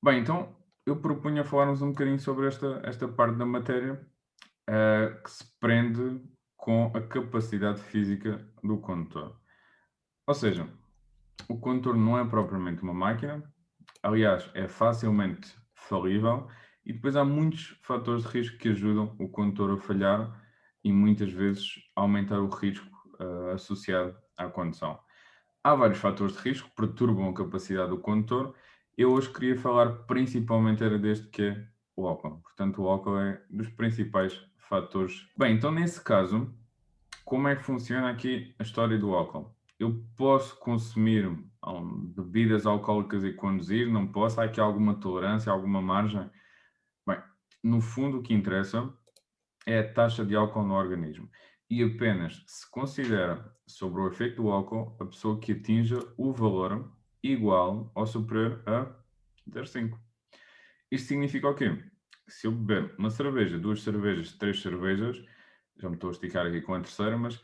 Bem, então eu propunha falarmos um bocadinho sobre esta parte da matéria, que se prende com a capacidade física do condutor. Ou seja, o condutor não é propriamente uma máquina, aliás, é facilmente falível, e depois há muitos fatores de risco que ajudam o condutor a falhar e muitas vezes aumentar o risco associado à condução. Há vários fatores de risco que perturbam a capacidade do condutor. Eu hoje queria falar principalmente era deste que é o álcool. Portanto, o álcool é dos principais fatores. Bem, então nesse caso, como é que funciona aqui a história do álcool? Eu posso consumir bebidas alcoólicas e conduzir? Não posso? Há aqui alguma tolerância, alguma margem? Bem, no fundo o que interessa é a taxa de álcool no organismo. E apenas se considera sobre o efeito do álcool a pessoa que atinja o valor igual ou superior a 0,5. Isto significa o quê? Se eu beber uma cerveja, duas cervejas, três cervejas, já me estou a esticar aqui com a terceira, mas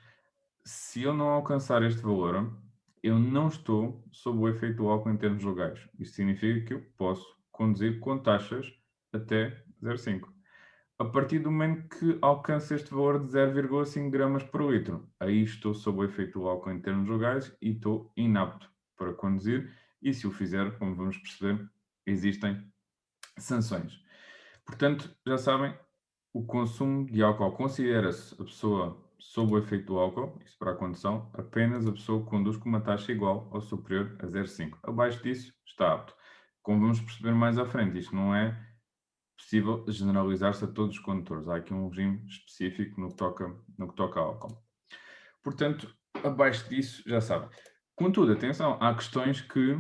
se eu não alcançar este valor, eu não estou sob o efeito do álcool em termos legais. Isto significa que eu posso conduzir com taxas até 0,5. A partir do momento que alcanço este valor de 0,5 gramas por litro, aí estou sob o efeito do álcool em termos legais e estou inapto para conduzir. E se o fizer, como vamos perceber, existem sanções. Portanto, já sabem, o consumo de álcool considera-se a pessoa sob o efeito do álcool, isto para a condução, apenas a pessoa que conduz com uma taxa igual ou superior a 0,5. Abaixo disso, está apto. Como vamos perceber mais à frente, isto não é possível generalizar-se a todos os condutores. Há aqui um regime específico no que toca a álcool. Portanto, abaixo disso, já sabem. Contudo, atenção, há questões que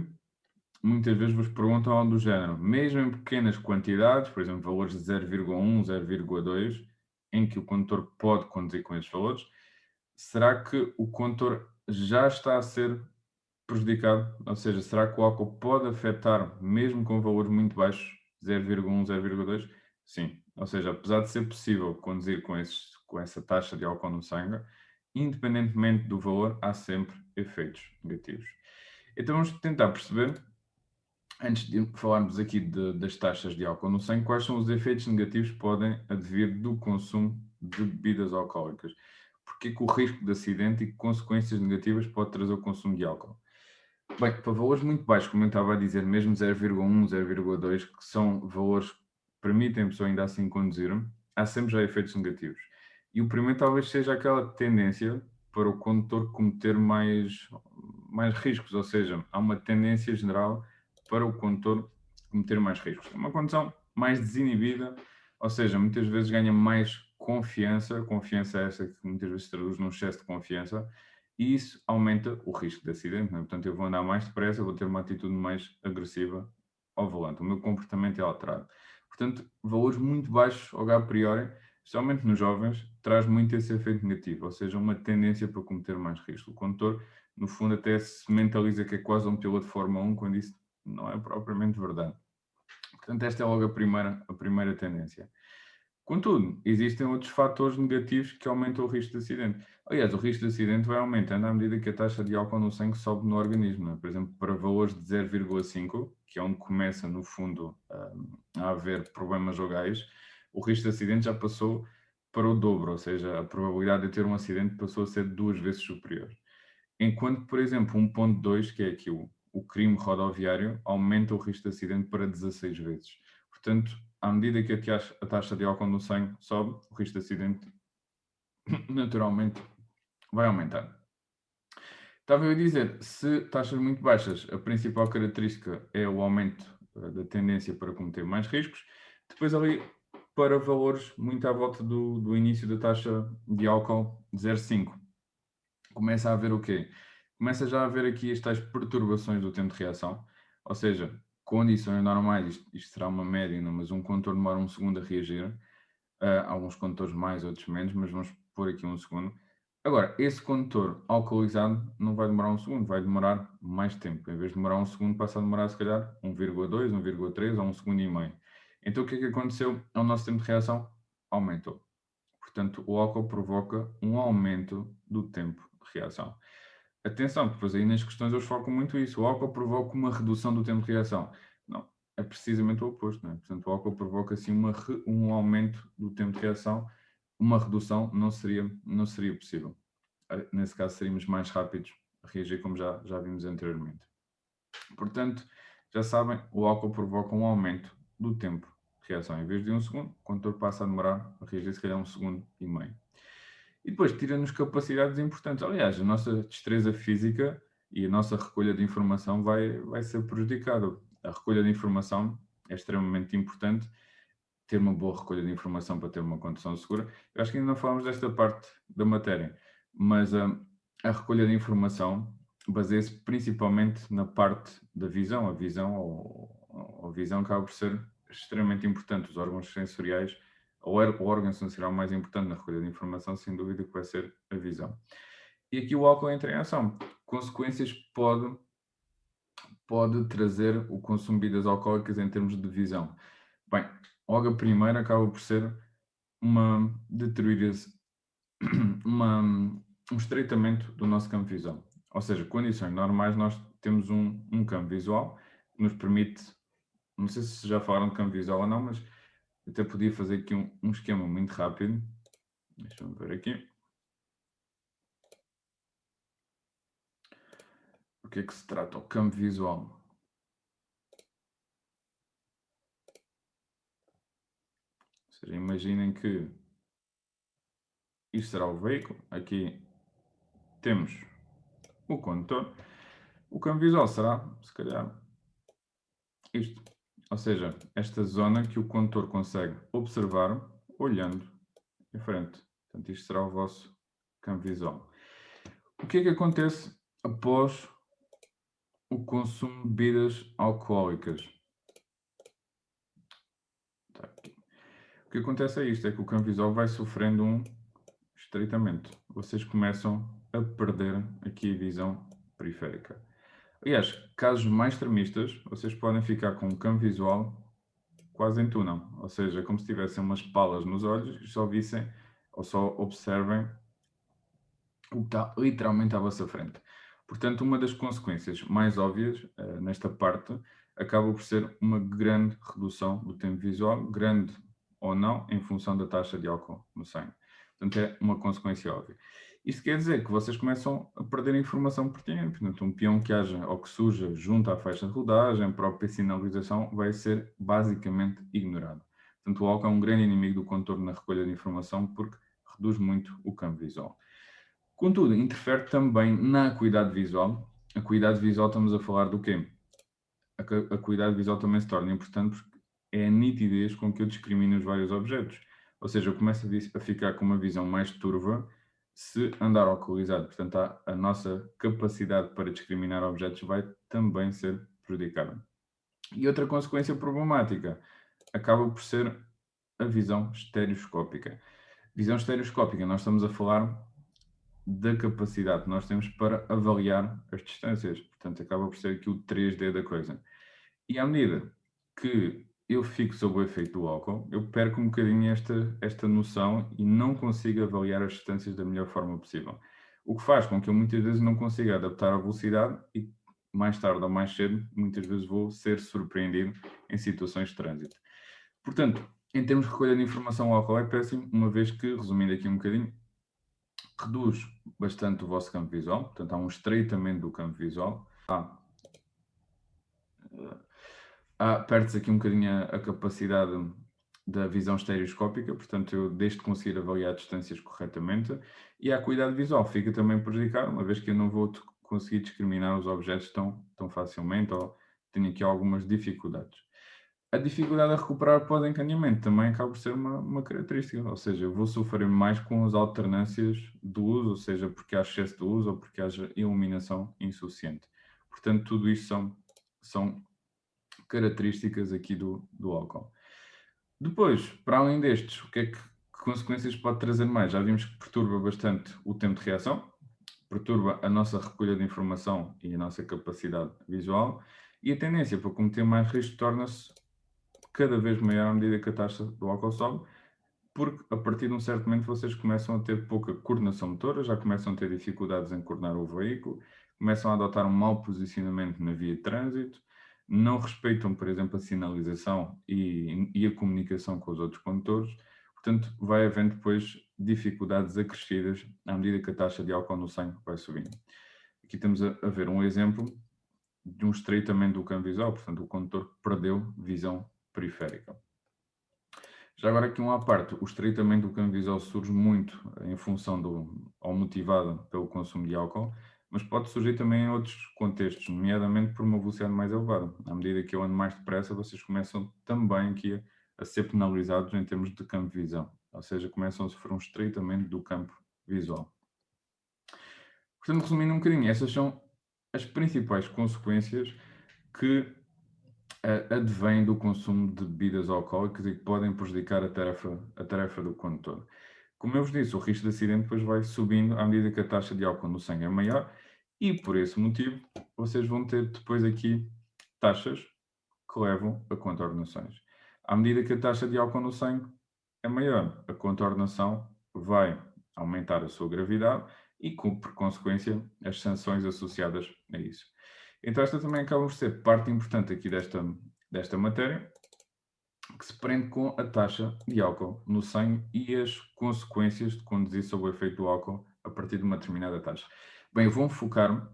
muitas vezes vos perguntam algo do género, mesmo em pequenas quantidades, por exemplo, valores de 0,1, 0,2, em que o condutor pode conduzir com esses valores, será que o condutor já está a ser prejudicado? Ou seja, será que o álcool pode afetar, mesmo com valores muito baixos, 0,1, 0,2? Sim. Ou seja, apesar de ser possível conduzir com essa taxa de álcool no sangue, independentemente do valor, há sempre efeitos negativos. Então vamos tentar perceber, antes de falarmos aqui das taxas de álcool no sangue, quais são os efeitos negativos que podem advir do consumo de bebidas alcoólicas. Porque é que o risco de acidente e consequências negativas pode trazer o consumo de álcool? Bem, para valores muito baixos, como eu estava a dizer, mesmo 0,1, 0,2, que são valores que permitem a pessoa ainda assim conduzir, há sempre já efeitos negativos. E o primeiro talvez seja aquela tendência para o condutor cometer mais riscos, ou seja, há uma tendência geral para o condutor cometer mais riscos. É uma condução mais desinibida, ou seja, muitas vezes ganha mais confiança, confiança essa que muitas vezes se traduz num excesso de confiança, e isso aumenta o risco de acidente, não é? Portanto, eu vou andar mais depressa, vou ter uma atitude mais agressiva ao volante, o meu comportamento é alterado. Portanto, valores muito baixos, ou a priori, especialmente nos jovens, traz muito esse efeito negativo, ou seja, uma tendência para cometer mais risco. O condutor, no fundo, até se mentaliza que é quase um piloto de Fórmula 1, quando isso não é propriamente verdade. Portanto, esta é logo a primeira tendência. Contudo, existem outros fatores negativos que aumentam o risco de acidente. Aliás, o risco de acidente vai aumentando à medida que a taxa de álcool no sangue sobe no organismo, não é? Por exemplo, para valores de 0,5, que é onde começa, no fundo, a haver problemas vagais, o risco de acidente já passou para o dobro, ou seja, a probabilidade de ter um acidente passou a ser duas vezes superior. Enquanto, por exemplo, 1,2, que é aqui o crime rodoviário, aumenta o risco de acidente para 16 vezes. Portanto, à medida que a taxa de álcool no sangue sobe, o risco de acidente naturalmente vai aumentar. Estava eu a dizer, se taxas muito baixas, a principal característica é o aumento da tendência para cometer mais riscos. Depois ali, para valores muito à volta do início da taxa de álcool de 0,5, começa a haver o quê? Começa já a haver aqui as tais perturbações do tempo de reação, ou seja, condições normais, isto será uma média, não, mas um condutor demora um segundo a reagir, alguns condutores mais, outros menos, mas vamos pôr aqui um segundo. Agora, esse condutor alcoolizado não vai demorar um segundo, vai demorar mais tempo. Em vez de demorar um segundo, passa a demorar se calhar 1,2, 1,3 ou um segundo e meio. Então o que é que aconteceu? O nosso tempo de reação aumentou. Portanto, o álcool provoca um aumento do tempo de reação. Atenção, porque depois aí nas questões eles focam muito isso. O álcool provoca uma redução do tempo de reação. Não. é precisamente o oposto, não é? Portanto, o álcool provoca assim um aumento do tempo de reação, uma redução não seria possível. Nesse caso, seríamos mais rápidos a reagir, como já vimos anteriormente. Portanto, já sabem, o álcool provoca um aumento do tempo de reação. Em vez de 1 segundo, o condutor passa a demorar a reagir, se calhar 1 segundo e meio. E depois tira-nos capacidades importantes. Aliás, a nossa destreza física e a nossa recolha de informação vai ser prejudicada. A recolha de informação é extremamente importante, ter uma boa recolha de informação para ter uma condução segura. Eu acho que ainda não falamos desta parte da matéria, mas a recolha de informação baseia-se principalmente na parte da visão. A visão ou a visão acaba por ser extremamente importante. Os órgãos sensoriais, o órgão sensorial mais importante na recolha de informação, sem dúvida, que vai ser a visão. E aqui o álcool entra em ação. Consequências pode trazer o consumo de bebidas alcoólicas em termos de visão. Bem, logo a primeira acaba por ser uma deterioração, um estreitamento do nosso campo de visão. Ou seja, condições normais, nós temos um campo visual que nos permite, não sei se já falaram de campo visual ou não, mas até podia fazer aqui um esquema muito rápido. Deixa-me ver aqui. O que é que se trata? O campo visual. Ou seja, imaginem que isto será o veículo. Aqui temos o condutor. O campo visual será, se calhar, isto. Ou seja, esta zona que o condutor consegue observar olhando em frente. Portanto, isto será o vosso campo visual. O que é que acontece após o consumo de bebidas alcoólicas? Tá aqui. O que acontece é isto, é que o campo visual vai sofrendo um estreitamento. Vocês começam a perder aqui a visão periférica. Aliás, casos mais extremistas, vocês podem ficar com um campo visual quase em túnel, ou seja, como se tivessem umas palas nos olhos e só vissem ou só observem o que está literalmente à vossa frente. Portanto, uma das consequências mais óbvias nesta parte acaba por ser uma grande redução do tempo visual, grande ou não, em função da taxa de álcool no sangue. Portanto, é uma consequência óbvia. Isto quer dizer que vocês começam a perder a informação pertinente. Portanto, um peão que haja ou que surja junto à faixa de rodagem, a própria sinalização, vai ser basicamente ignorado. Portanto, o álcool é um grande inimigo do contorno na recolha de informação porque reduz muito o campo visual. Contudo, interfere também na acuidade visual. A acuidade visual, estamos a falar do quê? A acuidade visual também se torna importante porque é a nitidez com que eu discrimino os vários objetos. Ou seja, eu começo a ficar com uma visão mais turva se andar alcoolizado. Portanto, a nossa capacidade para discriminar objetos vai também ser prejudicada. E outra consequência problemática acaba por ser a visão estereoscópica. Visão estereoscópica, nós estamos a falar da capacidade que nós temos para avaliar as distâncias. Portanto, acaba por ser aqui o 3D da coisa. E à medida que eu fico sob o efeito do álcool, eu perco um bocadinho esta noção e não consigo avaliar as distâncias da melhor forma possível. O que faz com que eu muitas vezes não consiga adaptar a velocidade e mais tarde ou mais cedo, muitas vezes vou ser surpreendido em situações de trânsito. Portanto, em termos de recolha de informação, o álcool é péssimo, uma vez que, resumindo aqui um bocadinho, reduz bastante o vosso campo visual, portanto há um estreitamento do campo visual. Perde-se aqui um bocadinho a capacidade da visão estereoscópica, portanto eu deixo de conseguir avaliar distâncias corretamente, e a acuidade visual fica também prejudicada, uma vez que eu não vou conseguir discriminar os objetos tão facilmente, ou tenho aqui algumas dificuldades. A dificuldade a recuperar pós-encandeamento também acaba por ser uma característica, ou seja, eu vou sofrer mais com as alternâncias do uso, ou seja, porque há excesso de uso ou porque haja iluminação insuficiente. Portanto, tudo isto são características aqui do álcool. Depois, para além destes, o que é que consequências pode trazer mais? Já vimos que perturba bastante o tempo de reação, perturba a nossa recolha de informação e a nossa capacidade visual, e a tendência para cometer mais risco torna-se cada vez maior à medida que a taxa do álcool sobe, porque a partir de um certo momento vocês começam a ter pouca coordenação motora, já começam a ter dificuldades em coordenar o veículo, começam a adotar um mau posicionamento na via de trânsito, não respeitam, por exemplo, a sinalização e a comunicação com os outros condutores, portanto, vai havendo depois dificuldades acrescidas à medida que a taxa de álcool no sangue vai subindo. Aqui temos a ver um exemplo de um estreitamento do campo visual, portanto, o condutor perdeu visão periférica. Já agora aqui uma à parte, o estreitamento do campo visual surge muito em função ou motivado pelo consumo de álcool, mas pode surgir também em outros contextos, nomeadamente por uma velocidade mais elevada. À medida que eu ando mais depressa, vocês começam também aqui a ser penalizados em termos de campo de visão, ou seja, começam a sofrer um estreitamento do campo visual. Portanto, resumindo um bocadinho, essas são as principais consequências que advém do consumo de bebidas alcoólicas e que podem prejudicar a tarefa do condutor. Como eu vos disse, o risco de acidente depois vai subindo à medida que a taxa de álcool no sangue é maior e por esse motivo vocês vão ter depois aqui taxas que levam a contornações. À medida que a taxa de álcool no sangue é maior, a contornação vai aumentar a sua gravidade e, por consequência, as sanções associadas a isso. Então, esta também acaba por ser parte importante aqui desta matéria, que se prende com a taxa de álcool no sangue e as consequências de conduzir sob o efeito do álcool a partir de uma determinada taxa. Bem, eu vou focar-me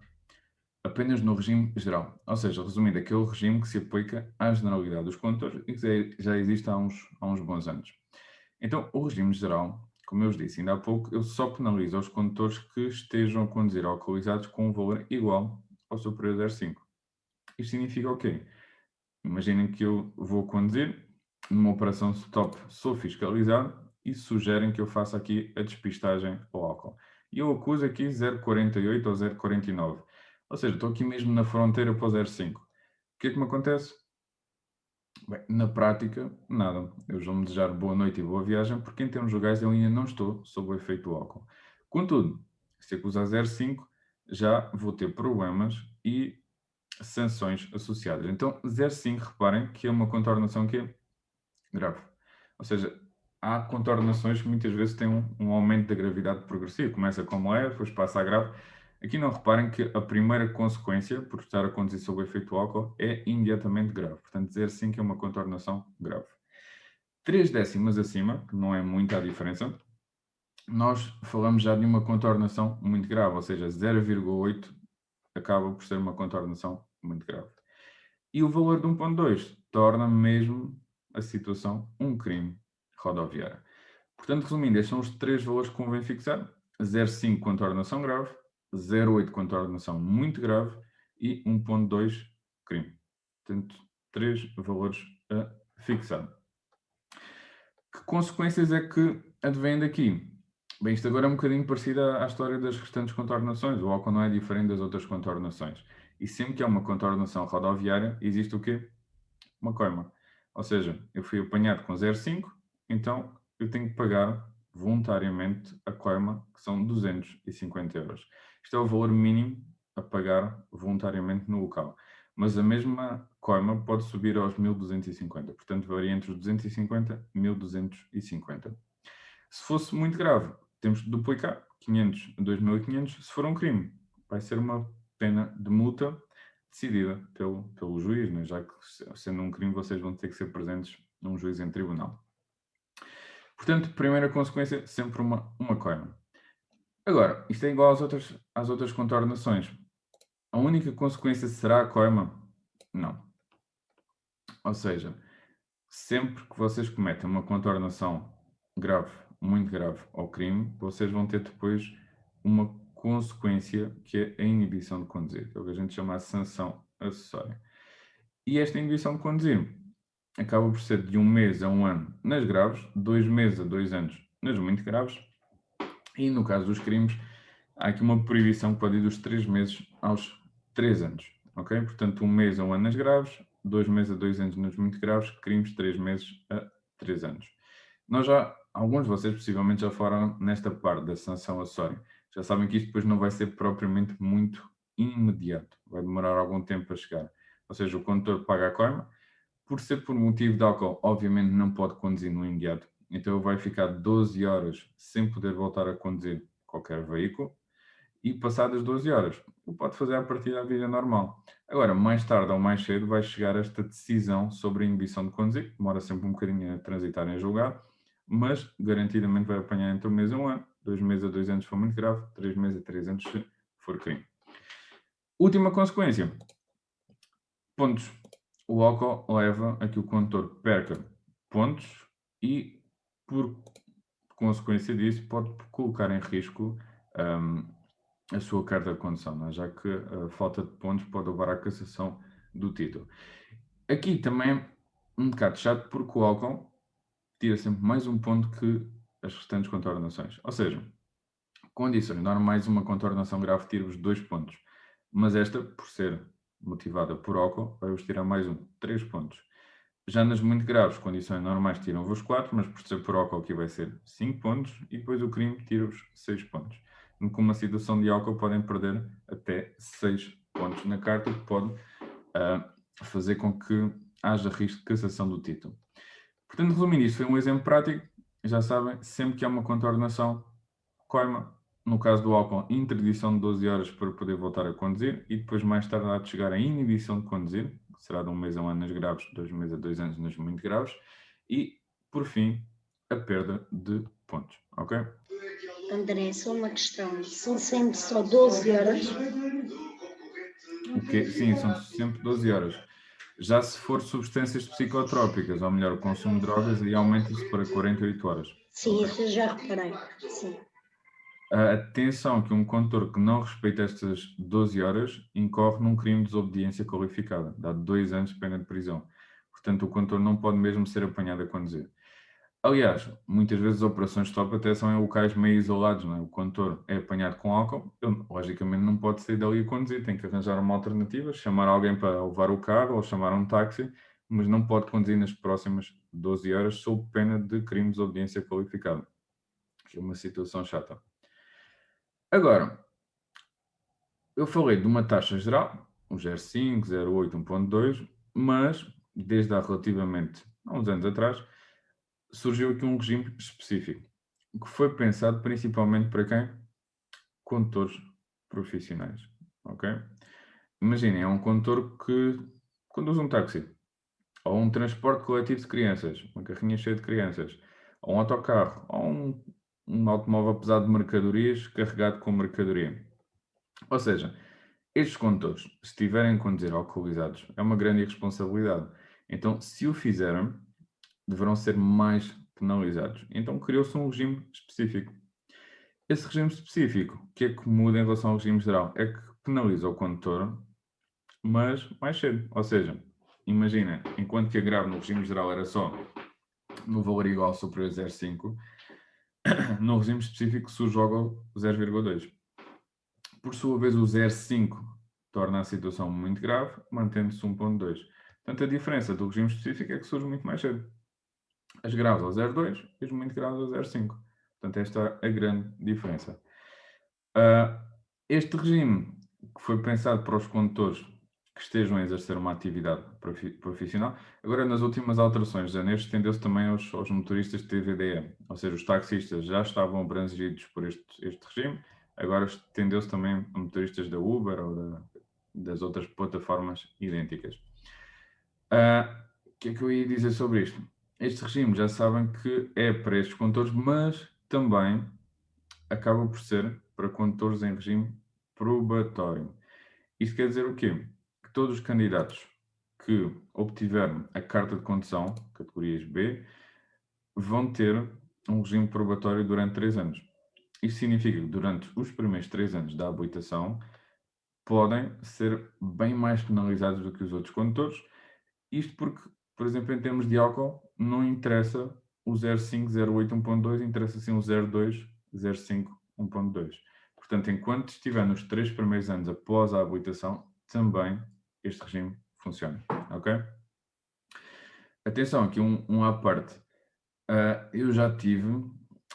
apenas no regime geral, ou seja, resumindo, aquele regime que se aplica à generalidade dos condutores e que já existe há uns bons anos. Então, o regime geral, como eu vos disse ainda há pouco, ele só penaliza os condutores que estejam a conduzir alcoolizados com um valor igual ou superior a 0,5. Isto significa o quê? Imaginem que eu vou conduzir, numa operação stop sou fiscalizado e sugerem que eu faça aqui a despistagem ao álcool. E eu acuso aqui 0,48 ou 0,49. Ou seja, estou aqui mesmo na fronteira para o 0,5. O que é que me acontece? Bem, na prática, nada. Eles vão-me desejar boa noite e boa viagem, porque em termos legais eu ainda não estou sob o efeito do álcool. Contudo, se acusar 0,5, já vou ter problemas e sanções associadas. Então, 0,5, reparem que é uma contornação que é grave. Ou seja, há contornações que muitas vezes têm um aumento da gravidade progressivo. Começa como leve, depois passa a grave. Aqui não reparem que a primeira consequência, por estar a conduzir sob o efeito do álcool, é imediatamente grave. Portanto, dizer sim que é uma contornação grave. 3 décimas acima, que não é muita a diferença, nós falamos já de uma contornação muito grave, ou seja, 0,8 acaba por ser uma contornação muito grave. E o valor de 1,2 torna mesmo a situação um crime rodoviário. Portanto, resumindo, estes são os 3 valores que convém fixar: 0,5 contornação grave, 0,8 contornação muito grave e 1,2 crime. Portanto, 3 valores a fixar. Que consequências é que advêm daqui? Bem, isto agora é um bocadinho parecido à história das restantes contornações. O álcool não é diferente das outras contornações. E sempre que há uma contornação rodoviária, existe o quê? Uma coima. Ou seja, eu fui apanhado com 0,5, então eu tenho que pagar voluntariamente a coima, que são 250 euros. Isto é o valor mínimo a pagar voluntariamente no local. Mas a mesma coima pode subir aos 1.250, portanto varia entre os 250 e 1.250. Se fosse muito grave, temos de duplicar, 500 a 2.500. Se for um crime, vai ser uma pena de multa decidida pelo juiz, né? Já que sendo um crime vocês vão ter que ser presentes num juízo em tribunal. Portanto, primeira consequência, sempre uma coima. Agora, isto é igual às outras contornações. A única consequência será a coima? Não. Ou seja, sempre que vocês cometem uma contornação grave, muito grave ao crime, vocês vão ter depois uma consequência que é a inibição de conduzir, que é o que a gente chama de sanção acessória. E esta inibição de conduzir acaba por ser de 1 mês a 1 ano nas graves, 2 meses a 2 anos nas muito graves, e no caso dos crimes, há aqui uma proibição que pode ir dos 3 meses aos 3 anos, ok? Portanto, 1 mês a 1 ano nas graves, 2 meses a 2 anos nas muito graves, crimes 3 meses a 3 anos. Alguns de vocês possivelmente já falaram nesta parte da sanção acessória. Já sabem que isto depois não vai ser propriamente muito imediato, vai demorar algum tempo a chegar. Ou seja, o condutor paga a coima, por ser por motivo de álcool, obviamente não pode conduzir no imediato, então ele vai ficar 12 horas sem poder voltar a conduzir qualquer veículo e passadas 12 horas, ele pode fazer a partir da vida normal. Agora, mais tarde ou mais cedo, vai chegar esta decisão sobre a inibição de conduzir, demora sempre um bocadinho a transitar em julgado, mas garantidamente vai apanhar entre 1 mês a 1 ano, 2 meses a 2 anos se for muito grave, 3 meses a 3 anos se for crime. Última consequência, pontos. O álcool leva a que o condutor perca pontos e, por consequência disso, pode colocar em risco hum, a sua carta de condução, não é? Já que a falta de pontos pode levar à cassação do título. Aqui também é um bocado chato porque o álcool tira sempre mais um ponto que as restantes contornações. Ou seja, condições normais, uma contornação grave tira-vos 2 pontos, mas esta, por ser motivada por álcool, vai-vos tirar mais 3 pontos. Já nas muito graves, condições normais tiram-vos 4, mas por ser por álcool aqui vai ser 5 pontos e depois o crime tira-vos 6 pontos. Com uma situação de álcool podem perder até 6 pontos na carta, o que pode fazer com que haja risco de cassação do título. Portanto, resumindo isto, foi um exemplo prático. Já sabem, sempre que há uma contornação, coima, no caso do álcool, interdição de 12 horas para poder voltar a conduzir e depois mais tarde há de chegar a inibição de conduzir, que será de 1 mês a 1 ano nas graves, 2 meses a 2 anos nas muito graves e, por fim, a perda de pontos, ok? André, só uma questão. São sempre só 12 horas? Sim, são sempre 12 horas. Já se for substâncias psicotrópicas, ou melhor, o consumo de drogas, aí aumenta-se para 48 horas. Sim, Ok? isso eu já reparei. Sim. Atenção que um condutor que não respeita estas 12 horas incorre num crime de desobediência qualificada, dá 2 anos de pena de prisão. Portanto, o condutor não pode mesmo ser apanhado a conduzir. Aliás, muitas vezes as operações de stop até são em locais meio isolados, não é? O condutor é apanhado com álcool, ele logicamente não pode sair dali a conduzir, tem que arranjar uma alternativa, chamar alguém para levar o carro ou chamar um táxi, mas não pode conduzir nas próximas 12 horas sob pena de crime de desobediência qualificada. Que é uma situação chata. Agora, eu falei de uma taxa geral, um 0,5, 0,8, 1,2, mas desde há relativamente há uns anos atrás, surgiu aqui um regime específico, que foi pensado principalmente para quem? Condutores profissionais, ok? Imaginem, é um condutor que conduz um táxi, ou um transporte coletivo de crianças, uma carrinha cheia de crianças, ou um autocarro, ou um automóvel pesado de mercadorias carregado com mercadoria. Ou seja, estes condutores, se estiverem a conduzir alcoolizados, é uma grande irresponsabilidade. Então, se o fizerem, deverão ser mais penalizados. Então, criou-se um regime específico. Esse regime específico, o que é que muda em relação ao regime geral? É que penaliza o condutor, mas mais cedo. Ou seja, imagina, enquanto que a grave no regime geral era só no valor igual superior a 0,5, no regime específico surge logo 0,2. Por sua vez, o 0,5 torna a situação muito grave, mantendo-se 1,2. Portanto, a diferença do regime específico é que surge muito mais cedo. As graves ao 0,2 e as muito graves ao 0,5. Portanto, esta é a grande diferença. Este regime, que foi pensado para os condutores que estejam a exercer uma atividade profissional, agora nas últimas alterações de janeiro estendeu-se também aos motoristas de TVDE, ou seja, os taxistas já estavam abrangidos por este regime, agora estendeu-se também a motoristas da Uber ou das outras plataformas idênticas. O que é que eu ia dizer sobre isto? Este regime já sabem que é para estes condutores, mas também acaba por ser para condutores em regime probatório. Isto quer dizer o quê? Que todos os candidatos que obtiveram a carta de condução, categorias B, vão ter um regime probatório durante 3 anos. Isto significa que durante os primeiros 3 anos da habilitação podem ser bem mais penalizados do que os outros condutores. Isto porque, por exemplo, em termos de álcool, não interessa o 0,5, 0,8, 1,2, interessa sim o 0,2, 0,5, 1,2. Portanto, enquanto estiver nos 3 primeiros anos após a habilitação, também este regime funciona, ok? Atenção, aqui um à parte. Eu já tive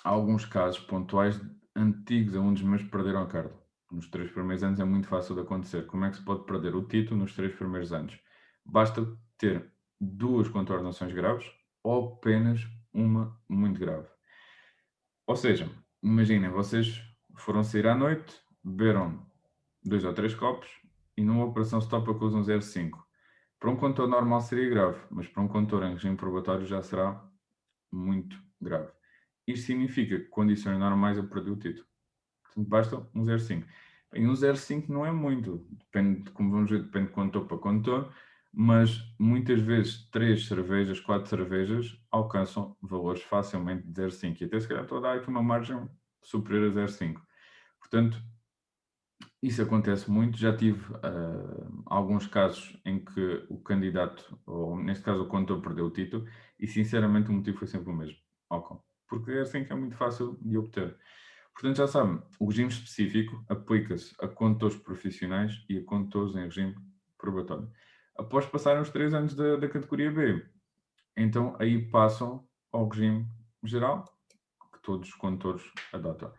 alguns casos pontuais antigos alunos meus que perderam a carta. Nos 3 primeiros anos é muito fácil de acontecer. Como é que se pode perder o título nos 3 primeiros anos? Basta ter 2 contornações graves ou apenas uma muito grave. Ou seja, imaginem, vocês foram sair à noite, beberam 2 ou 3 copos e numa operação stop acusam 0,5. Para um condutor normal seria grave, mas para um condutor em regime probatório já será muito grave. Isto significa que condições normais eu perdi o título. Portanto, basta um 0,5. E um 0,5 não é muito, depende, como vamos ver, depende de condutor para condutor, mas muitas vezes 3 cervejas, 4 cervejas alcançam valores facilmente de 0,5 e até se calhar estou a dar aqui uma margem superior a 0,5. Portanto, isso acontece muito. Já tive alguns casos em que o candidato, ou neste caso o condutor, perdeu o título e sinceramente o motivo foi sempre o mesmo, álcool. Porque é assim que é muito fácil de obter. Portanto, já sabem, o regime específico aplica-se a condutores profissionais e a condutores em regime probatório. Após passarem os 3 anos da categoria B, então aí passam ao regime geral, que todos os condutores adotam.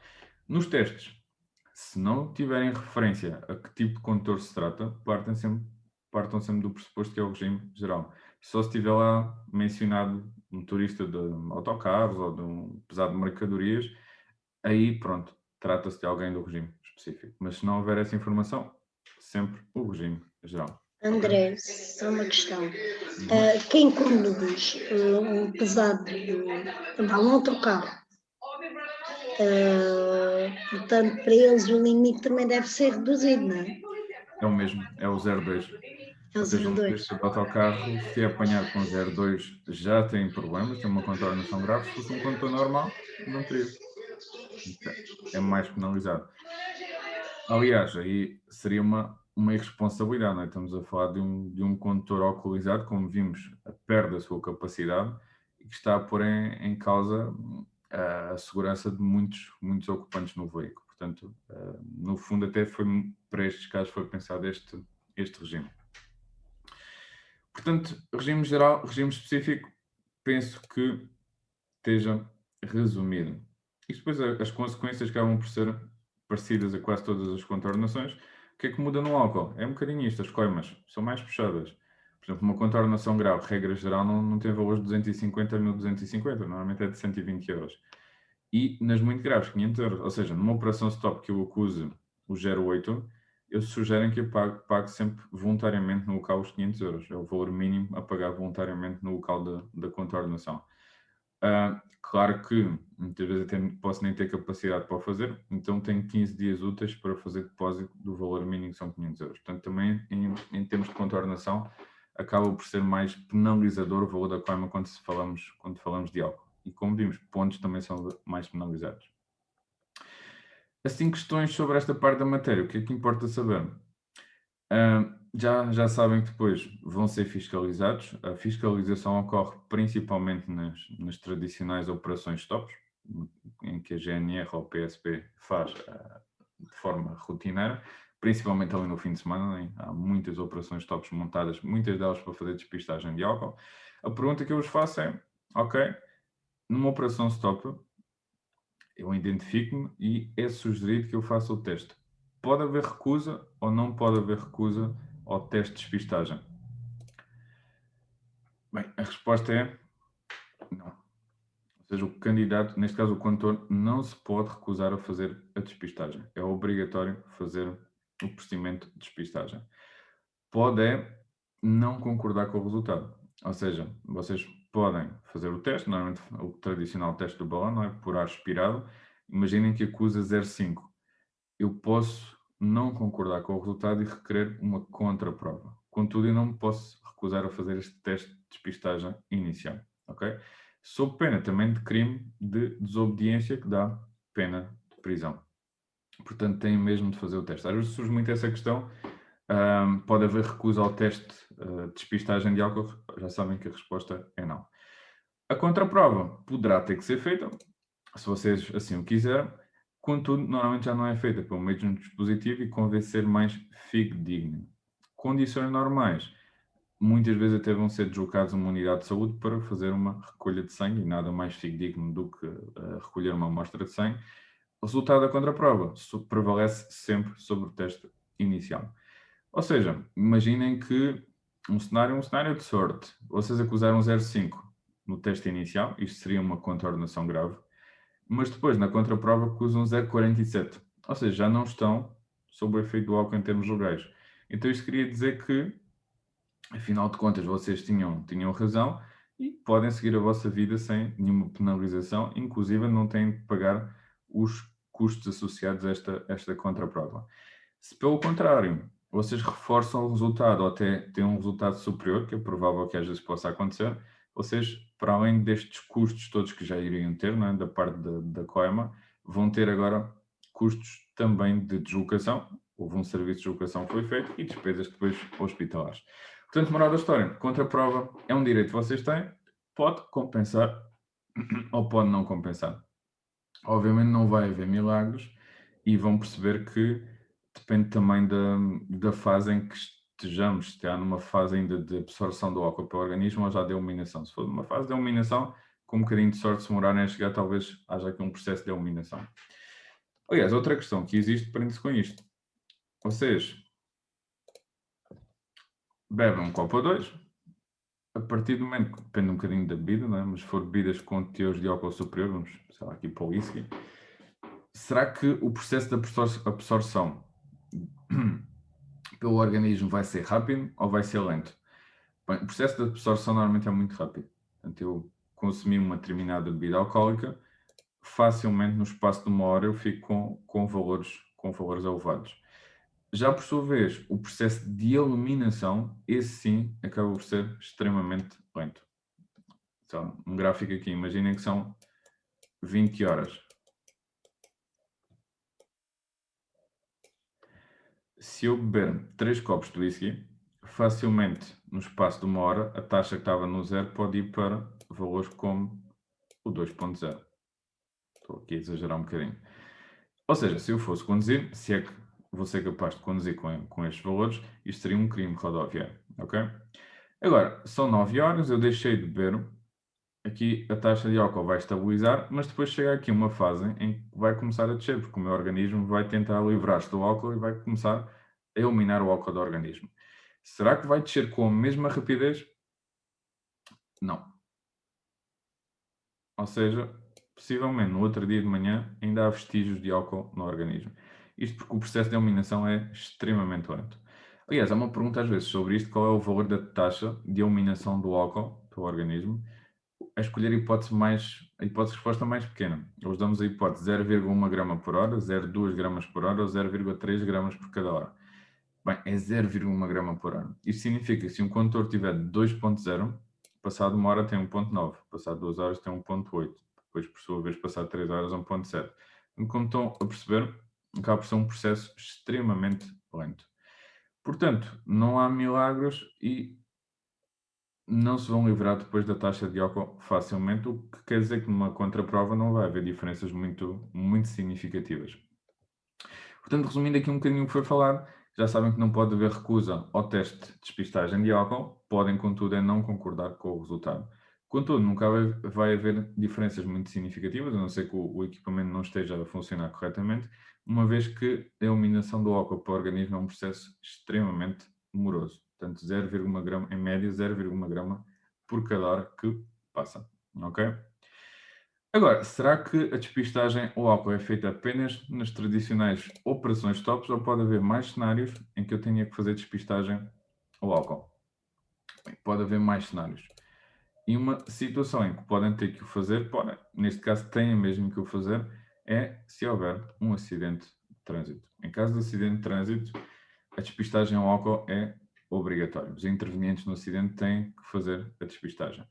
Nos testes, se não tiverem referência a que tipo de condutor se trata, partam sempre do pressuposto que é o regime geral. Só se tiver lá mencionado um motorista de autocarros ou de um pesado de mercadorias, aí pronto, trata-se de alguém do regime específico. Mas se não houver essa informação, sempre o regime geral. André, só uma questão. Quem conduz um pesado um outro carro, portanto, para eles o limite também deve ser reduzido, não é? É o mesmo, é o 02. É o Ou seja, um 02. motorista de autocarro, se é apanhado com 02, já tem problemas, tem uma contornação grave. Se fosse um condutor normal, não teria. É mais penalizado. Aliás, aí seria uma irresponsabilidade, não é? Estamos a falar de um condutor alcoolizado, como vimos, perde a sua capacidade e que está a pôr em causa a segurança de muitos ocupantes no veículo. Portanto, no fundo, até foi para estes casos foi pensado este regime. Portanto, regime geral, regime específico, penso que esteja resumido. E depois as consequências acabam por ser parecidas a quase todas as contornações. O que é que muda no álcool? É um bocadinho isto, as coimas são mais puxadas. Por exemplo, uma contornação grave, regra geral, não tem valores de 250 a 1250, normalmente é de 120 euros. E nas muito graves, 500 euros. Ou seja, numa operação stop que eu acuse o 08, eu sugiro que eu pague sempre voluntariamente no local os 500 euros. É o valor mínimo a pagar voluntariamente no local da contornação. Claro que muitas vezes até posso nem ter capacidade para o fazer, então tenho 15 dias úteis para fazer depósito do valor mínimo que são 500 euros. Portanto, também em termos de contornação, acaba por ser mais penalizador o valor da coima quando falamos de álcool. E como vimos, pontos também são mais penalizados. Assim, questões sobre esta parte da matéria, o que é que importa saber? Já sabem que depois vão ser fiscalizados. A fiscalização ocorre principalmente nas tradicionais operações stops, em que a GNR ou o PSP faz de forma rotineira, principalmente ali no fim de semana, hein? Há muitas operações stops montadas, muitas delas para fazer despistagem de álcool. A pergunta que eu vos faço é, ok, numa operação stop, eu identifico-me e é sugerido que eu faça o teste. Pode haver recusa ou não pode haver recusa ao teste de despistagem? Bem, a resposta é não. Ou seja, o candidato, neste caso o condutor, não se pode recusar a fazer a despistagem. É obrigatório fazer o procedimento de despistagem. Pode é não concordar com o resultado. Ou seja, vocês podem fazer o teste, normalmente o tradicional teste do balão, não é? Por ar expirado. Imaginem que acusa 0,5. Eu posso não concordar com o resultado e requerer uma contraprova. Contudo, eu não me posso recusar a fazer este teste de despistagem inicial, ok? Sob pena também de crime de desobediência que dá pena de prisão. Portanto, têm mesmo de fazer o teste. Às vezes surge muito essa questão, pode haver recusa ao teste de despistagem de álcool, já sabem que a resposta é não. A contraprova poderá ter que ser feita, se vocês assim o quiserem, contudo, normalmente já não é feita pelo mesmo dispositivo e convém ser mais fidedigno. Condições normais, muitas vezes até vão ser deslocados a uma unidade de saúde para fazer uma recolha de sangue, e nada mais fidedigno do que recolher uma amostra de sangue. O resultado da contraprova prevalece sempre sobre o teste inicial. Ou seja, imaginem que um cenário de sorte. Vocês acusaram 0,5 no teste inicial, isto seria uma contornação grave, mas depois na contraprova acusam 0,47. Ou seja, já não estão sob o efeito do álcool em termos legais. Então isto queria dizer que, afinal de contas, vocês tinham razão e podem seguir a vossa vida sem nenhuma penalização, inclusive não têm de pagar os custos associados a esta contraprova. Se pelo contrário, vocês reforçam o resultado ou até têm um resultado superior, que é provável que às vezes possa acontecer, vocês, para além destes custos todos que já iriam ter, não é, da parte da coima, vão ter agora custos também de deslocação. Houve um serviço de deslocação que foi feito e despesas depois hospitalares. Portanto, moral da história, contraprova é um direito que vocês têm, pode compensar ou pode não compensar. Obviamente não vai haver milagres e vão perceber que depende também da fase em que estejamos, se está numa fase ainda de absorção do álcool pelo organismo ou já de eliminação. Se for numa fase de eliminação, com um bocadinho de sorte, se demorarem a chegar, talvez haja aqui um processo de eliminação. Aliás, outra questão que existe prende-se com isto. Vocês bebem um copo ou dois, a partir do momento que depende um bocadinho da bebida, não é? Mas se for bebidas com teores de álcool superior, vamos, sei lá, aqui para o whisky, será que o processo de absorção pelo organismo vai ser rápido ou vai ser lento? Bem, o processo de absorção normalmente é muito rápido. Portanto, eu consumi uma determinada bebida alcoólica, facilmente no espaço de uma hora eu fico com valores elevados. Já por sua vez, o processo de eliminação, esse sim, acaba por ser extremamente lento. Então, um gráfico aqui, imaginem que são 20 horas. Se eu beber 3 copos de whisky, facilmente, no espaço de uma hora, a taxa que estava no zero pode ir para valores como o 2.0. Estou aqui a exagerar um bocadinho. Ou seja, se eu fosse conduzir, se é que vou ser capaz de conduzir com estes valores, isto seria um crime rodoviário, ok? Agora, são 9 horas, eu deixei de beber, aqui a taxa de álcool vai estabilizar, mas depois chega aqui uma fase em que vai começar a descer, porque o meu organismo vai tentar livrar-se do álcool e vai começar a eliminar o álcool do organismo. Será que vai descer com a mesma rapidez? Não. Ou seja, possivelmente no outro dia de manhã ainda há vestígios de álcool no organismo. Isto porque o processo de eliminação é extremamente lento. Aliás, há uma pergunta às vezes sobre isto: qual é o valor da taxa de eliminação do álcool pelo organismo? A escolher a hipótese de resposta mais pequena. Eles damos a hipótese 0,1 grama por hora, 0,2 gramas por hora ou 0,3 gramas por cada hora. Bem, é 0,1 grama por hora. Isto significa que se um condutor tiver 2.0, passado uma hora tem 1.9, passado 2 horas tem 1.8, depois por sua vez passado 3 horas 1.7. Como estão a perceber, acaba por ser um processo extremamente lento. Portanto, não há milagres e não se vão livrar depois da taxa de álcool facilmente, o que quer dizer que numa contraprova não vai haver diferenças muito, muito significativas. Portanto, resumindo aqui um bocadinho o que foi falado, já sabem que não pode haver recusa ao teste de despistagem de álcool, podem, contudo, não concordar com o resultado. Contudo, nunca vai haver diferenças muito significativas, a não ser que o equipamento não esteja a funcionar corretamente, uma vez que a eliminação do álcool para o organismo é um processo extremamente demoroso. Portanto, 0,1 grama, em média, 0,1 grama por cada hora que passa. Ok? Agora, será que a despistagem ao álcool é feita apenas nas tradicionais operações TOPS ou pode haver mais cenários em que eu tenha que fazer despistagem ao álcool? Bem, pode haver mais cenários. E uma situação em que podem ter que o fazer, podem, neste caso têm mesmo que o fazer, é se houver um acidente de trânsito. Em caso de acidente de trânsito, a despistagem ao álcool é obrigatória. Os intervenientes no acidente têm que fazer a despistagem.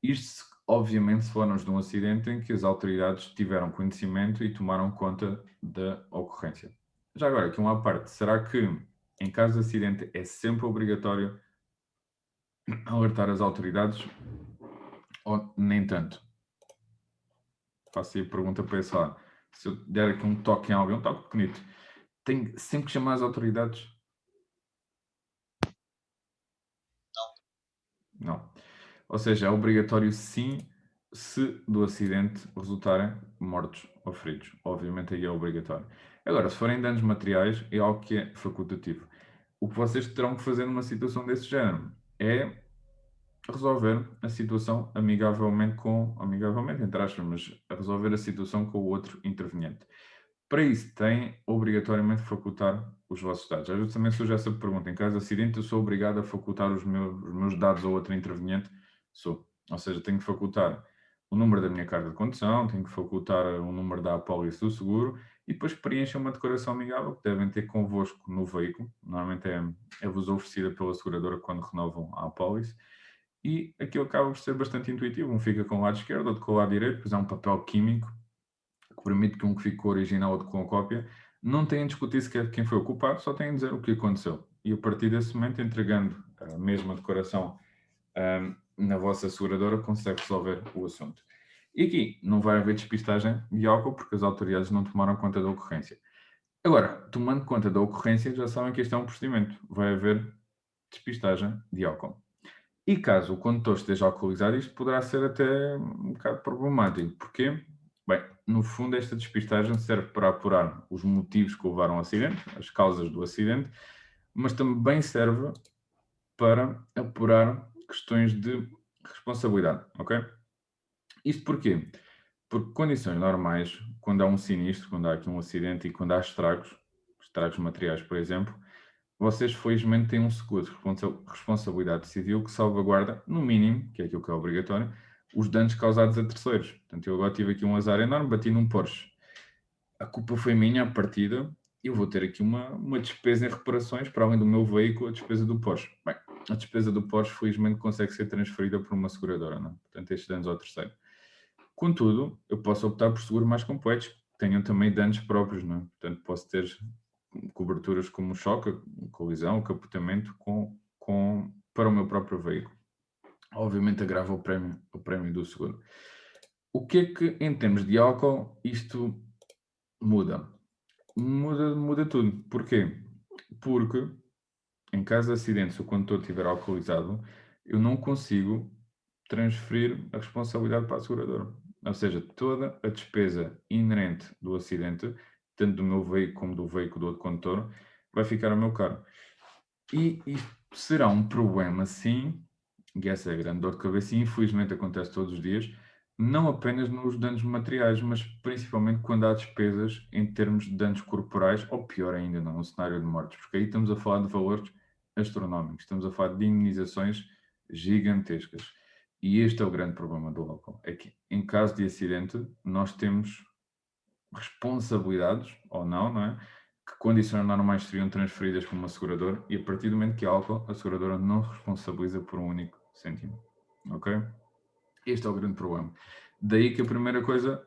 Isto, obviamente, se formos de um acidente em que as autoridades tiveram conhecimento e tomaram conta da ocorrência. Já agora, aqui uma parte, será que em caso de acidente é sempre obrigatório alertar as autoridades ou nem tanto? Faço aí a pergunta para esse lado. Se eu der aqui um toque em alguém, um toque bonito, tenho sempre que chamar as autoridades? Não. Ou seja, é obrigatório sim, se do acidente resultarem mortos ou feridos. Obviamente aí é obrigatório. Agora, se forem danos materiais, é algo que é facultativo. O que vocês terão que fazer numa situação desse género é resolver a situação amigavelmente, entre aspas, mas resolver a situação com o outro interveniente. Para isso, têm obrigatoriamente de facultar os vossos dados. Às vezes também surge essa pergunta: em caso de acidente, eu sou obrigado a facultar os meus dados a outro interveniente? Sou. Ou seja, tenho que facultar o número da minha carta de condução, tenho que facultar o número da apólice do seguro e depois preenchem uma declaração amigável que devem ter convosco no veículo. Normalmente é-vos oferecida pela seguradora quando renovam a apólice. E aquilo acaba por ser bastante intuitivo. Um fica com o lado esquerdo, outro com o lado direito, pois é um papel químico que permite que um que fique com o original, outro com a cópia. Não têm de discutir sequer quem foi o culpado, só têm de dizer o que aconteceu. E a partir desse momento, entregando a mesma declaração na vossa seguradora, consegue resolver o assunto. E aqui não vai haver despistagem de álcool porque as autoridades não tomaram conta da ocorrência. Agora, tomando conta da ocorrência, já sabem que este é um procedimento. Vai haver despistagem de álcool. E caso o condutor esteja alcoolizado, isto poderá ser até um bocado problemático. Porquê? Bem, no fundo, esta despistagem serve para apurar os motivos que levaram ao acidente, as causas do acidente, mas também serve para apurar questões de responsabilidade, ok? Isto porquê? Porque condições normais, quando há um sinistro, quando há aqui um acidente e quando há estragos materiais, por exemplo, vocês felizmente têm um seguro de responsabilidade civil que salvaguarda, no mínimo, que é aquilo que é obrigatório, os danos causados a terceiros. Portanto, eu agora tive aqui um azar enorme, bati num Porsche. A culpa foi minha, à partida, e eu vou ter aqui uma despesa em reparações, para além do meu veículo, a despesa do Porsche. Bem, a despesa do Porsche, felizmente, consegue ser transferida por uma seguradora, não é? Portanto, estes danos ao terceiro. Contudo, eu posso optar por seguros mais completos, que tenham também danos próprios, não é? Portanto, posso ter coberturas como choque, colisão, capotamento para o meu próprio veículo. Obviamente agrava o prémio do seguro. O que é que, em termos de álcool, isto muda? Muda tudo. Porquê? Porque, em caso de acidente, se o condutor estiver alcoolizado, eu não consigo transferir a responsabilidade para a seguradora. Ou seja, toda a despesa inerente do acidente, tanto do meu veículo como do veículo do outro condutor, vai ficar a meu cargo. E isto será um problema, sim, e essa é a grande dor de cabeça, e infelizmente acontece todos os dias, não apenas nos danos materiais, mas principalmente quando há despesas em termos de danos corporais, ou pior ainda, num cenário de mortes, porque aí estamos a falar de valores astronómicos, estamos a falar de indemnizações gigantescas. E este é o grande problema do álcool, é que em caso de acidente nós temos responsabilidades, ou não é? Que condições normais seriam transferidas para uma seguradora e a partir do momento que há álcool, a seguradora não responsabiliza por um único cêntimo. Ok? Este é o grande problema. Daí que a primeira coisa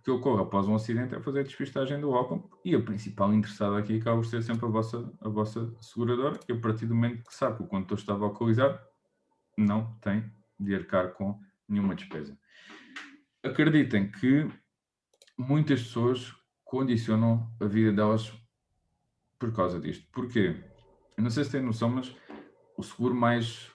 que ocorre após um acidente é fazer a despistagem do álcool e a principal interessada aqui acaba por ser sempre a vossa seguradora e a partir do momento que sabe que o condutor estava alcoolizado, não tem de arcar com nenhuma despesa. Acreditem que muitas pessoas condicionam a vida delas por causa disto. Porquê? Eu não sei se têm noção, mas o seguro mais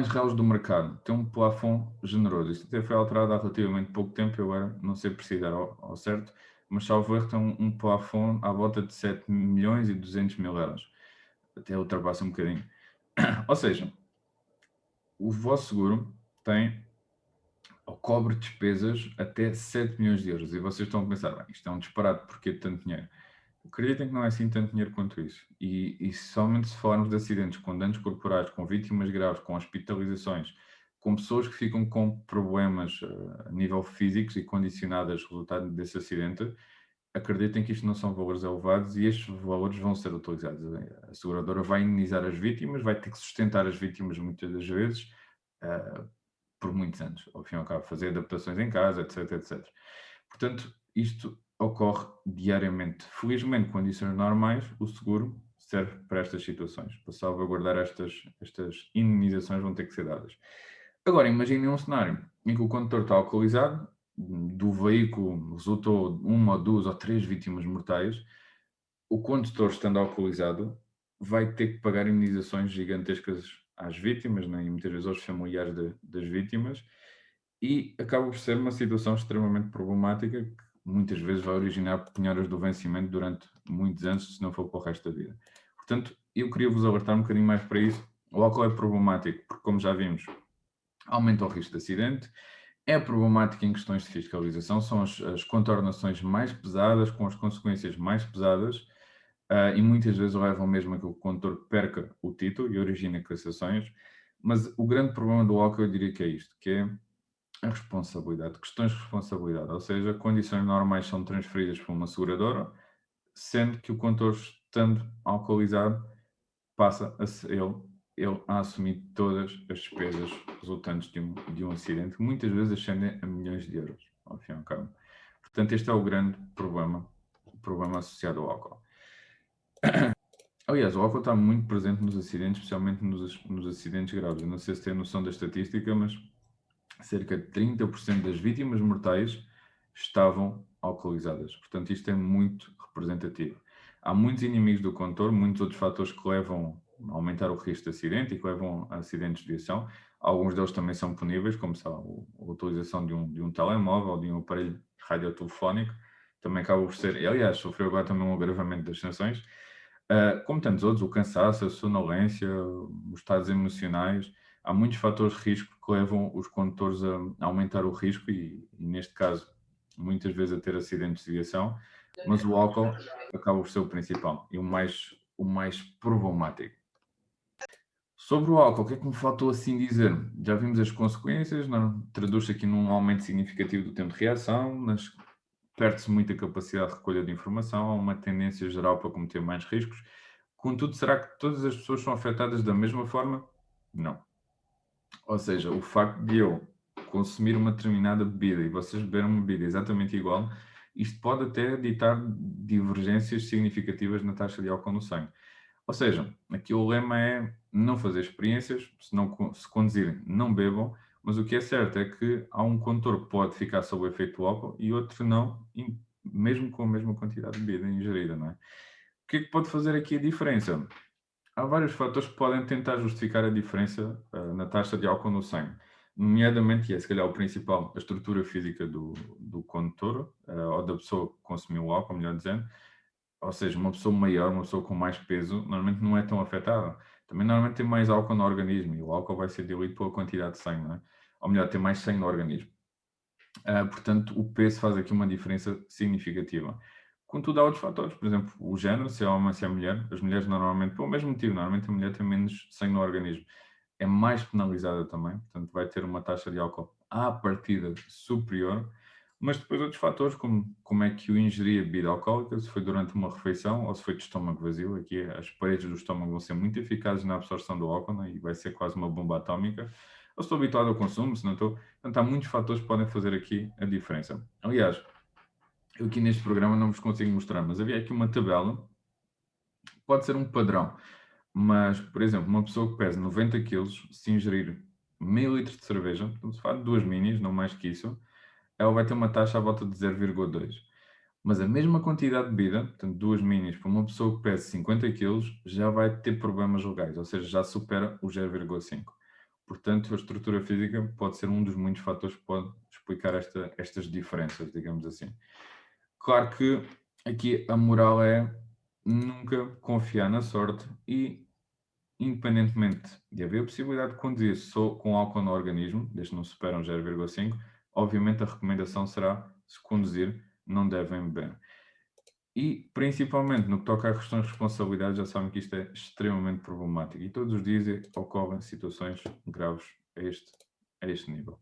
reles do mercado tem um plafond generoso. Isto até foi alterado há relativamente pouco tempo, eu era, não sei precisar ao certo, mas salvo erro tem um plafond à volta de 7 milhões e 200 mil euros. Até ultrapassa um bocadinho. Ou seja, o vosso seguro tem ou cobre despesas até 7 milhões de euros. E vocês estão a pensar, bem, isto é um disparate, porque tanto dinheiro? Acreditem que não é assim tanto dinheiro quanto isso. E somente se falarmos de acidentes com danos corporais, com vítimas graves, com hospitalizações, com pessoas que ficam com problemas a nível físicos e condicionadas resultado desse acidente, acreditem que isto não são valores elevados e estes valores vão ser utilizados. A seguradora vai indemnizar as vítimas, vai ter que sustentar as vítimas muitas das vezes, por muitos anos. Ao fim e ao cabo, fazer adaptações em casa, etc, etc. Portanto, isto ocorre diariamente. Felizmente, condições normais, o seguro serve para estas situações. Para salvaguardar estas indemnizações vão ter que ser dadas. Agora, imaginem um cenário em que o condutor está alcoolizado, do veículo resultou uma ou duas ou três vítimas mortais, o condutor estando alcoolizado vai ter que pagar indemnizações gigantescas às vítimas, né, e muitas vezes aos familiares das vítimas, e acaba por ser uma situação extremamente problemática que muitas vezes vai originar penhoras do vencimento durante muitos anos, se não for para o resto da vida. Portanto, eu queria vos alertar um bocadinho mais para isso. O álcool é problemático porque, como já vimos, aumenta o risco de acidente, É problemático em questões de fiscalização, são as contornações mais pesadas, com as consequências mais pesadas, e muitas vezes levam mesmo a que o condutor perca o título e origine cassações. Mas o grande problema do álcool, eu diria que é isto, que é a responsabilidade, questões de responsabilidade, ou seja, condições normais são transferidas para uma seguradora, sendo que o condutor, estando alcoolizado, passa a ser ele a assumir todas as despesas resultantes de um acidente, que muitas vezes ascendem a milhões de euros, ao fim e ao cabo. Portanto, este é o problema associado ao álcool. Aliás, o álcool está muito presente nos acidentes, especialmente nos acidentes graves. Eu não sei se tem noção da estatística, mas cerca de 30% das vítimas mortais estavam alcoolizadas. Portanto, isto é muito representativo. Há muitos inimigos do condutor, muitos outros fatores que levam a aumentar o risco de acidente e que levam a acidentes de viação. Alguns deles também são puníveis, como a utilização de um telemóvel ou de um aparelho radiotelefónico. Também acaba por ser, e, aliás, sofreu agora também um agravamento das sanções. Como tantos outros, o cansaço, a sonolência, os estados emocionais, há muitos fatores de risco que levam os condutores a aumentar o risco e, neste caso, muitas vezes a ter acidentes de viação, mas o álcool acaba por ser o principal e o mais problemático. Sobre o álcool, o que é que me faltou assim dizer? Já vimos as consequências, não? Traduz-se aqui num aumento significativo do tempo de reação, perde-se muita capacidade de recolha de informação, há uma tendência geral para cometer mais riscos. Contudo, será que todas as pessoas são afetadas da mesma forma? Não. Ou seja, o facto de eu consumir uma determinada bebida e vocês beberem uma bebida exatamente igual, isto pode até ditar divergências significativas na taxa de álcool no sangue. Ou seja, aqui o lema é não fazer experiências, se conduzirem, não bebam, mas o que é certo é que há um condutor que pode ficar sob o efeito do álcool e outro não, mesmo com a mesma quantidade de bebida ingerida, não é? O que é que pode fazer aqui a diferença? Há vários fatores que podem tentar justificar a diferença na taxa de álcool no sangue, nomeadamente, e é se calhar o principal, a estrutura física do condutor, ou da pessoa que consumiu o álcool, melhor dizendo. Ou seja, uma pessoa maior, uma pessoa com mais peso, normalmente não é tão afetada. Também normalmente tem mais álcool no organismo e o álcool vai ser diluído pela quantidade de sangue, não é? Ou melhor, tem mais sangue no organismo. Portanto, o peso faz aqui uma diferença significativa. Contudo, há outros fatores, por exemplo, o género, se é homem, se é mulher. As mulheres normalmente, pelo mesmo motivo, normalmente a mulher tem menos sangue no organismo. É mais penalizada também, portanto vai ter uma taxa de álcool à partida superior, mas depois outros fatores, como é que o ingerir bebida alcoólica, se foi durante uma refeição ou se foi de estômago vazio, aqui as paredes do estômago vão ser muito eficazes na absorção do álcool, né? E vai ser quase uma bomba atómica. Eu estou habituado ao consumo, se não estou. Portanto, há muitos fatores que podem fazer aqui a diferença. Aliás, eu aqui neste programa não vos consigo mostrar, mas havia aqui uma tabela, pode ser um padrão, mas, por exemplo, uma pessoa que pesa 90 quilos, se ingerir meio litro de cerveja, portanto, se faz duas minis, não mais que isso, ela vai ter uma taxa à volta de 0,2. Mas a mesma quantidade de bebida, portanto, duas minis para uma pessoa que pesa 50 quilos, já vai ter problemas legais, ou seja, já supera o 0,5. Portanto, a estrutura física pode ser um dos muitos fatores que pode explicar estas diferenças, digamos assim. Claro que aqui a moral é nunca confiar na sorte e, independentemente de haver a possibilidade de conduzir só com álcool no organismo, desde que não superam 0,5, obviamente a recomendação será, se conduzir, não devem beber. E, principalmente, no que toca a questões de responsabilidade, já sabem que isto é extremamente problemático e todos os dias ocorrem situações graves a este nível.